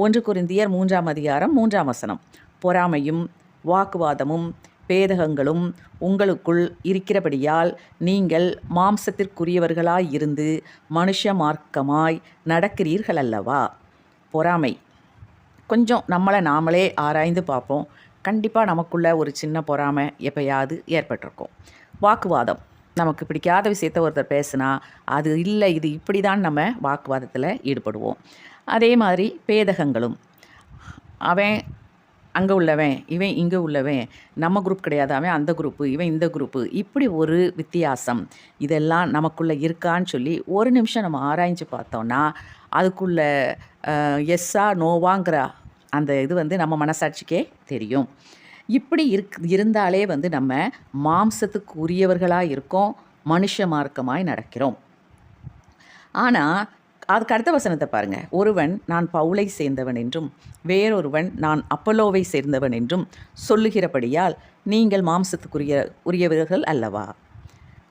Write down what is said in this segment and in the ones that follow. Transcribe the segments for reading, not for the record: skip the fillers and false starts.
1 கொரிந்தியர் 3ஆம் அதிகாரம் 3ஆம் வசனம். பொறாமையும் வாக்குவாதமும் பேதகங்களும் உங்களுக்குள் இருக்கிறபடியால் நீங்கள் மாம்சத்திற்குரியவர்களாயிருந்து மனுஷ மார்க்கமாய் நடக்கிறீர்கள் அல்லவா. பொறாமை கொஞ்சம் நம்மளை நாமளே ஆராய்ந்து பார்ப்போம். கண்டிப்பாக நமக்குள்ள ஒரு சின்ன பொறாமை எப்பயாவது ஏற்பட்டிருக்கும். வாக்குவாதம், நமக்கு பிடிக்காத விஷயத்த ஒருத்தர் பேசுனா அது இல்லை இது இப்படி தான் நம்ம வாக்குவாதத்தில் ஈடுபடுவோம். அதே மாதிரி பேதகங்களும், அவன் அங்கே உள்ளவன் இவன் இங்கே உள்ளவன், நம்ம குரூப் கிடையாது, அவன் அந்த குரூப்பு இவன் இந்த குரூப்பு, இப்படி ஒரு வித்தியாசம் இதெல்லாம் நமக்குள்ளே இருக்கான்னு சொல்லி ஒரு நிமிஷம் நம்ம ஆராய்ஞ்சு பார்த்தோன்னா அதுக்குள்ள எஸ்ஸா நோவாங்கிற அந்த இது நம்ம மனசாட்சிக்கே தெரியும். இப்படி இருந்தாலே நம்ம மாம்சத்துக்கு உரியவர்களாக இருக்கோம், மனுஷ மார்க்கமாய் நடக்கிறோம். ஆனால் அதுக்கு அடுத்த வசனத்தை பாருங்கள். ஒருவன் நான் பவுலை சேர்ந்தவன் என்றும் வேறொருவன் நான் அப்பல்லோவை சேர்ந்தவன் என்றும் சொல்லுகிறபடியால் நீங்கள் உரியவர்கள் அல்லவா.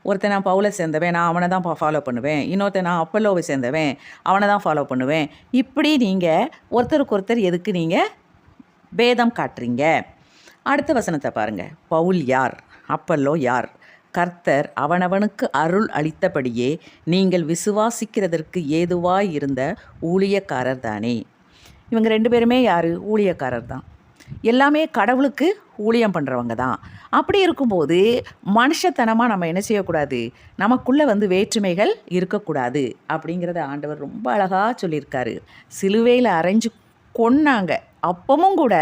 ஒருத்தன் நான் பவுலை சேர்ந்தவன், நான் அவனை தான் ஃபாலோ பண்ணுவேன். இன்னொருத்தன் நான் அப்பல்லோவை சேர்ந்தவன், அவனை தான் ஃபாலோ பண்ணுவேன். இப்படி நீங்கள் ஒருத்தருக்கு ஒருத்தர் எதுக்கு நீங்கள் பேதம் காட்டுறீங்க? அடுத்த வசனத்தை பாருங்கள். பவுல் யார், அப்பல்லோ யார்? கர்த்தர் அவனவனுக்கு அருள் அளித்தபடியே நீங்கள் விசுவாசிக்கிறதற்கு ஏதுவாய் இருந்த ஊழியக்காரர் தானே. இவங்க 2 பேருமே யார்? ஊழியக்காரர் தான். எல்லாமே கடவுளுக்கு ஊழியம் பண்ணுறவங்க தான். அப்படி இருக்கும்போது மனுஷத்தனமாக நம்ம என்ன செய்யக்கூடாது, நமக்குள்ளே வேற்றுமைகள் இருக்கக்கூடாது அப்படிங்கிறத ஆண்டவர் ரொம்ப அழகாக சொல்லியிருக்காரு. சிலுவையில் அரைஞ்சு கொன்னாங்க, அப்பவும் கூட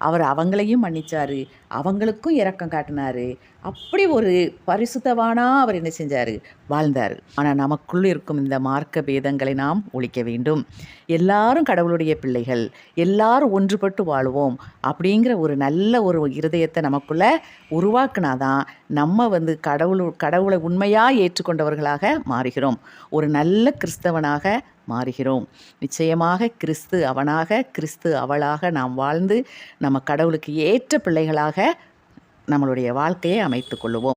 அவர் அவங்களையும் மன்னிச்சார், அவங்களுக்கும் இரக்கம் காட்டினார். அப்படி ஒரு பரிசுத்தவானாக அவர் என்ன செஞ்சார், வாழ்ந்தார். ஆனால் நமக்குள் இருக்கும் இந்த மார்க்க பேதங்களை நாம் ஒழிக்க வேண்டும். எல்லாரும் கடவுளுடைய பிள்ளைகள், எல்லாரும் ஒன்றுபட்டு வாழுவோம் அப்படிங்கிற ஒரு நல்ல ஒரு இருதயத்தை நமக்குள்ளே உருவாக்குனாதான் நம்ம கடவுளை உண்மையாக ஏற்றுக்கொண்டவர்களாக மாறுகிறோம், ஒரு நல்ல கிறிஸ்தவனாக மாறுகிறோம். நிச்சயமாக கிறிஸ்து அவனாக கிறிஸ்து அவளாக நாம் வாழ்ந்து நம்ம கடவுளுக்கு ஏற்ற பிள்ளைகளாக நம்மளுடைய வாழ்க்கையை அமைத்து கொள்ளுவோம்.